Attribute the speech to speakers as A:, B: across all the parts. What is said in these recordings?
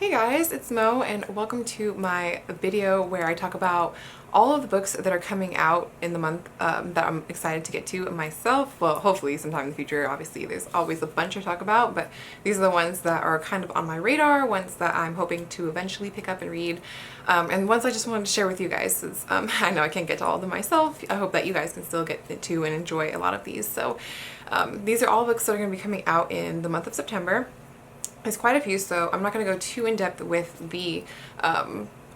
A: Hey guys, it's Mo and welcome to my video where I talk about all of the books that are coming out in the month that I'm excited to get to myself. Well, hopefully sometime in the future. Obviously there's always a bunch to talk about, but these are the ones that are kind of on my radar, ones that I'm hoping to eventually pick up and read, and ones I just wanted to share with you guys since I know I can't get to all of them myself. I hope that you guys can still get to and enjoy a lot of these. So these are all books that are going to be coming out in the month of September. There's quite a few, so I'm not going to go too in depth with the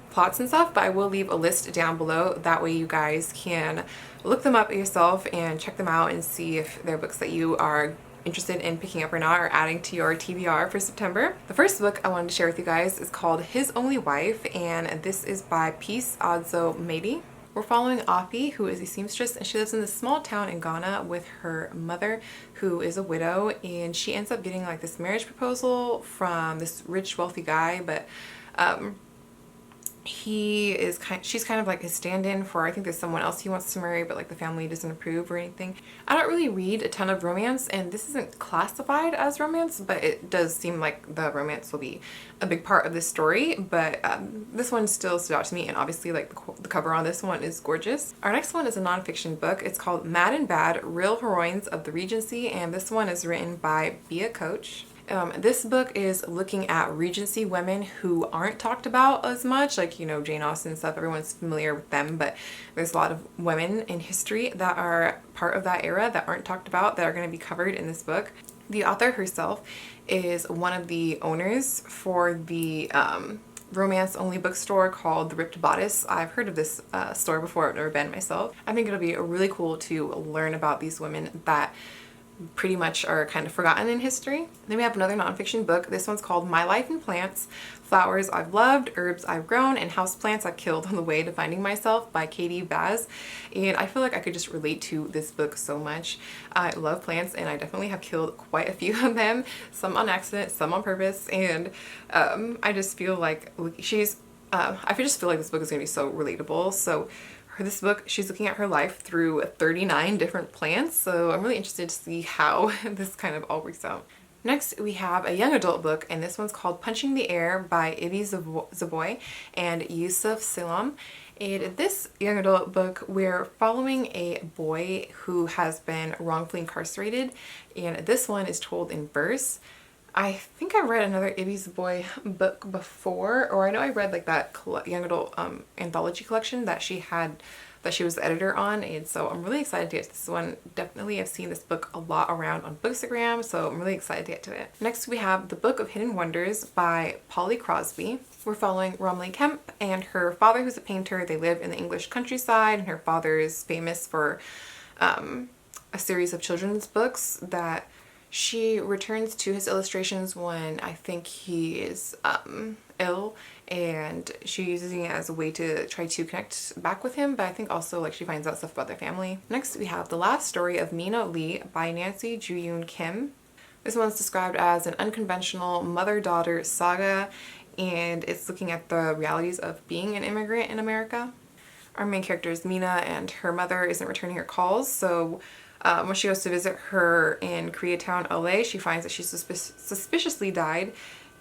A: plots and stuff, but I will leave a list down below. That way you guys can look them up yourself and check them out and see if they're books that you are interested in picking up or not, or adding to your TBR for September. The first book I wanted to share with you guys is called His Only Wife, and this is by Peace Adzo Mady. We're following Afi, who is a seamstress, and she lives in this small town in Ghana with her mother, who is a widow, and she ends up getting like this marriage proposal from this rich, wealthy guy, but she's kind of like his stand-in for, I think there's someone else he wants to marry, but like the family doesn't approve or anything. I don't really read a ton of romance, and this isn't classified as romance, but it does seem like the romance will be a big part of this story. But this one still stood out to me, and obviously like the cover on this one is gorgeous. Our next one is a nonfiction book. It's called Mad and Bad: Real Heroines of the Regency, and this one is written by Bia Coach. This book is looking at Regency women who aren't talked about as much, like, you know, Jane Austen and stuff. Everyone's familiar with them, but there's a lot of women in history that are part of that era that aren't talked about that are going to be covered in this book. The author herself is one of the owners for the romance-only bookstore called The Ripped Bodice. I've heard of this store before. I've never been myself. I think it'll be really cool to learn about these women that pretty much are kind of forgotten in history. Then we have another nonfiction book. This one's called My Life in Plants: Flowers I've Loved, Herbs I've Grown, and Houseplants I've Killed on the Way to Finding Myself by Katie Baz. And I feel like I could just relate to this book so much. I love plants, and I definitely have killed quite a few of them, some on accident, some on purpose, and I just feel like I just feel like this book is going to be so relatable. So this book, she's looking at her life through 39 different plants, so I'm really interested to see how this kind of all works out. Next, we have a young adult book, and this one's called Punching the Air by Ibi Zaboy and Yusuf Selam. And this young adult book, we're following a boy who has been wrongfully incarcerated, and this one is told in verse. I think I read another Ibi Zaboy book before, or I know I read like that young adult anthology collection that she was the editor on, and so I'm really excited to get to this one. Definitely I've seen this book a lot around on Bookstagram, so I'm really excited to get to it. Next we have The Book of Hidden Wonders by Polly Crosby. We're following Romilly Kemp and her father, who's a painter. They live in the English countryside, and her father is famous for a series of children's books that she returns to his illustrations when I think he is ill, and she's using it as a way to try to connect back with him, but I think also like she finds out stuff about their family. Next we have The Last Story of Mina Lee by Nancy Ju-Yoon Kim. This one's described as an unconventional mother-daughter saga, and it's looking at the realities of being an immigrant in America. Our main character is Mina, and her mother isn't returning her calls, so when she goes to visit her in Koreatown, LA, she finds that she's suspiciously died,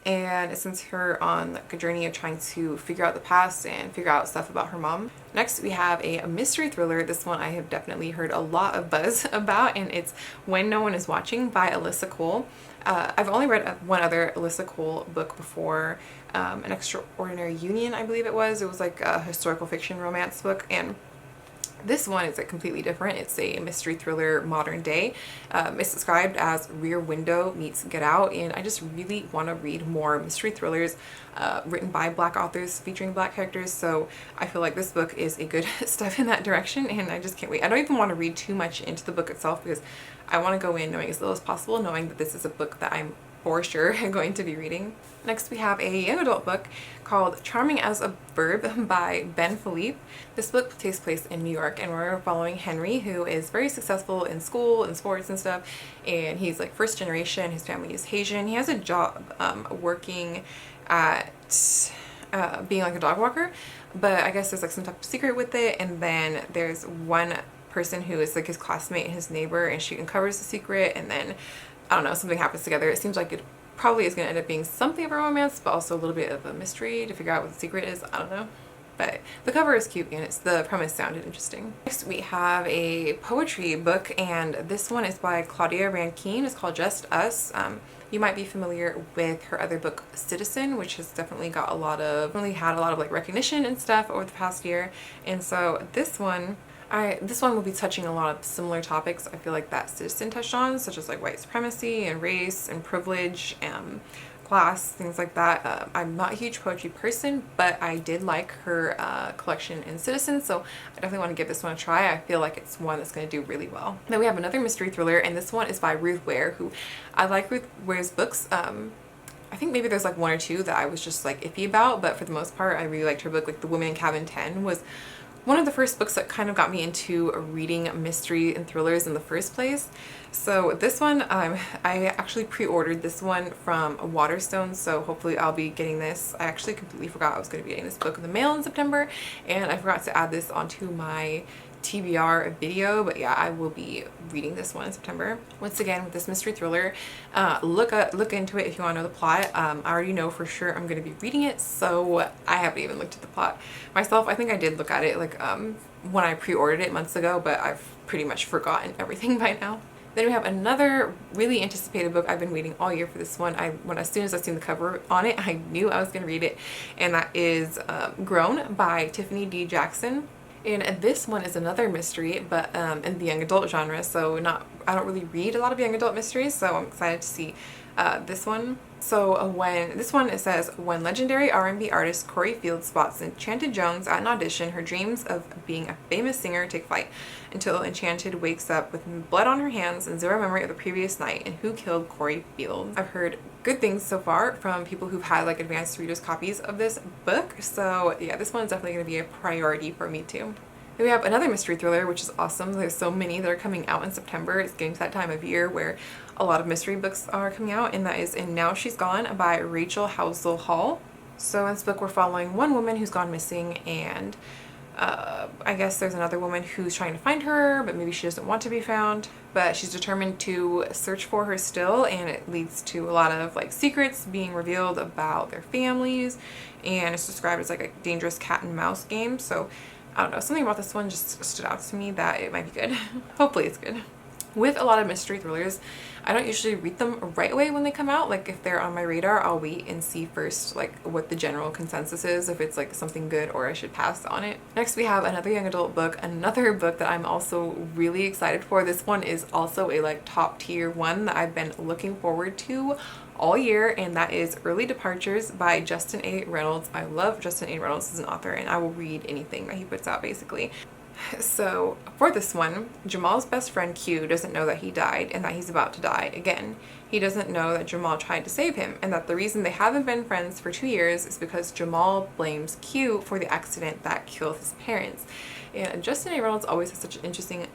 A: and it sends her on like a journey of trying to figure out the past and figure out stuff about her mom. Next we have a mystery thriller. This one I have definitely heard a lot of buzz about, and it's When No One Is Watching by Alyssa Cole. I've only read one other Alyssa Cole book before, An Extraordinary Union, I believe it was. It was like a historical fiction romance book, and this one is completely different. It's a mystery thriller modern day. It's described as Rear Window meets Get Out, and I just really want to read more mystery thrillers written by Black authors featuring Black characters, so I feel like this book is a good step in that direction, and I just can't wait. I don't even want to read too much into the book itself because I want to go in knowing as little as possible, knowing that this is a book that I'm for sure going to be reading. Next we have a young adult book called Charming As A Verb by Ben Philippe. This book takes place in New York, and we're following Henry, who is very successful in school and sports and stuff, and he's like first generation. His family is Haitian. He has a job working at being like a dog walker, but I guess there's like some type of secret with it, and then there's one person who is like his classmate and his neighbor, and she uncovers the secret, and then I don't know, something happens together. It seems like probably is going to end up being something of a romance, but also a little bit of a mystery to figure out what the secret is. I don't know. But the cover is cute and the premise sounded interesting. Next we have a poetry book, and this one is by Claudia Rankine. It's called Just Us. You might be familiar with her other book, Citizen, which has definitely got really had a lot of like recognition and stuff over the past year. And so this one will be touching a lot of similar topics I feel like that Citizen touched on, such as like white supremacy and race and privilege and class, things like that. I'm not a huge poetry person, but I did like her collection in Citizen, so I definitely want to give this one a try. I feel like it's one that's going to do really well. Then we have another mystery thriller, and this one is by Ruth Ware, who I like Ruth Ware's books. I think maybe there's like one or two that I was just like iffy about, but for the most part I really liked her book. Like The Woman in Cabin 10 was one of the first books that kind of got me into reading mystery and thrillers in the first place. So this one, I actually pre-ordered this one from Waterstone, so hopefully I'll be getting this. I actually completely forgot I was going to be getting this book in the mail in September, and I forgot to add this onto my TBR video, but yeah, I will be reading this one in September. Once again, with this mystery thriller, look into it if you want to know the plot. I already know for sure I'm going to be reading it, so I haven't even looked at the plot myself. I think I did look at it like when I pre-ordered it months ago, but I've pretty much forgotten everything by now. Then we have another really anticipated book. I've been waiting all year for this one. As soon as I seen the cover on it, I knew I was going to read it, and that is Grown by Tiffany D. Jackson. And this one is another mystery, but in the young adult genre, so I don't really read a lot of young adult mysteries, so I'm excited to see this one. So it says, when legendary R&B artist Corey Fields spots Enchanted Jones at an audition, her dreams of being a famous singer take flight until Enchanted wakes up with blood on her hands and zero memory of the previous night and who killed Corey Fields. I've heard good things so far from people who've had like advanced readers copies of this book, so yeah, this one is definitely going to be a priority for me too. Then we have another mystery thriller, which is awesome. There's so many that are coming out in September. It's getting to that time of year where a lot of mystery books are coming out, and that is And Now She's Gone by Rachel Housel Hall. So in this book we're following one woman who's gone missing, and I guess there's another woman who's trying to find her, but maybe she doesn't want to be found, but she's determined to search for her still, and it leads to a lot of like secrets being revealed about their families, and it's described as like a dangerous cat and mouse game. So I don't know, something about this one just stood out to me that it might be good. Hopefully it's good. With a lot of mystery thrillers, I don't usually read them right away when they come out. Like if they're on my radar, I'll wait and see first like what the general consensus is, if it's like something good or I should pass on it. Next we have another young adult book, another book that I'm also really excited for. This one is also a like top tier one that I've been looking forward to all year, and that is Early Departures by Justin A. Reynolds. I love Justin A. Reynolds as an author, and I will read anything that he puts out basically. So for this one, Jamal's best friend Q doesn't know that he died and that he's about to die again. He doesn't know that Jamal tried to save him, and that the reason they haven't been friends for 2 years is because Jamal blames Q for the accident that killed his parents. And Justin A. Reynolds always has such interesting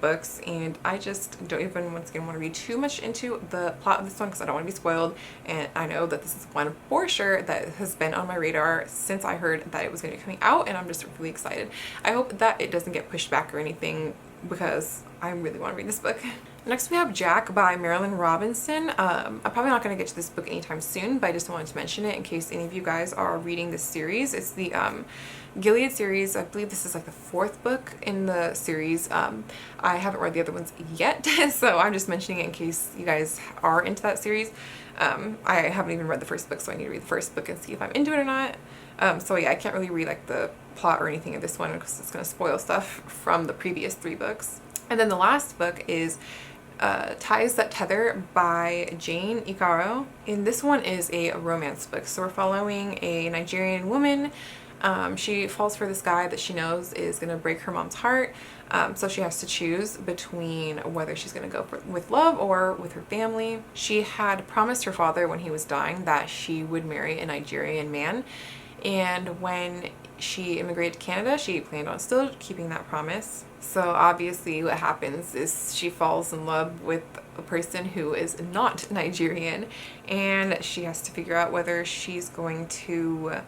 A: books, and I just don't even once again want to read too much into the plot of this one because I don't want to be spoiled, and I know that this is one for sure that has been on my radar since I heard that it was going to be coming out, and I'm just really excited. I hope that it doesn't get pushed back or anything because I really want to read this book. Next we have Jack by Marilyn Robinson. I'm probably not going to get to this book anytime soon, but I just wanted to mention it in case any of you guys are reading this series. It's the Gilead series. I believe this is like the 4th book in the series. I haven't read the other ones yet, so I'm just mentioning it in case you guys are into that series. I haven't even read the 1st book, so I need to read the 1st book and see if I'm into it or not. So yeah, I can't really read like the plot or anything of this one because it's going to spoil stuff from the previous 3 books. And then the last book is Ties That Tether by Jane Ikaro. And this one is a romance book. So we're following a Nigerian woman. She falls for this guy that she knows is going to break her mom's heart. So she has to choose between whether she's going to go with love or with her family. She had promised her father when he was dying that she would marry a Nigerian man. And when she immigrated to Canada, she planned on still keeping that promise. So obviously what happens is she falls in love with a person who is not Nigerian, and she has to figure out whether she's going to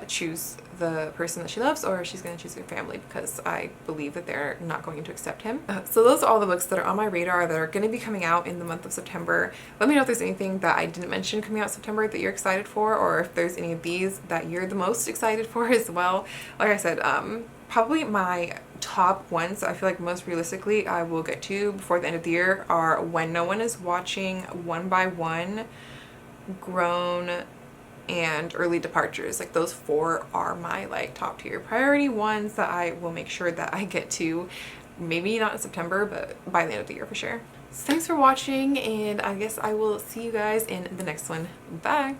A: choose the person that she loves, or she's going to choose her family, because I believe that they're not going to accept him. So those are all the books that are on my radar that are going to be coming out in the month of September. Let me know if there's anything that I didn't mention coming out in September that you're excited for, or if there's any of these that you're the most excited for as well. Like I said, probably my top ones I feel like most realistically I will get to before the end of the year are When No One Is Watching, One by One, Grown, and Early Departures. Like those 4 are my like top tier priority ones that I will make sure that I get to, maybe not in September, but by the end of the year for sure. So thanks for watching, and I guess I will see you guys in the next one. Bye!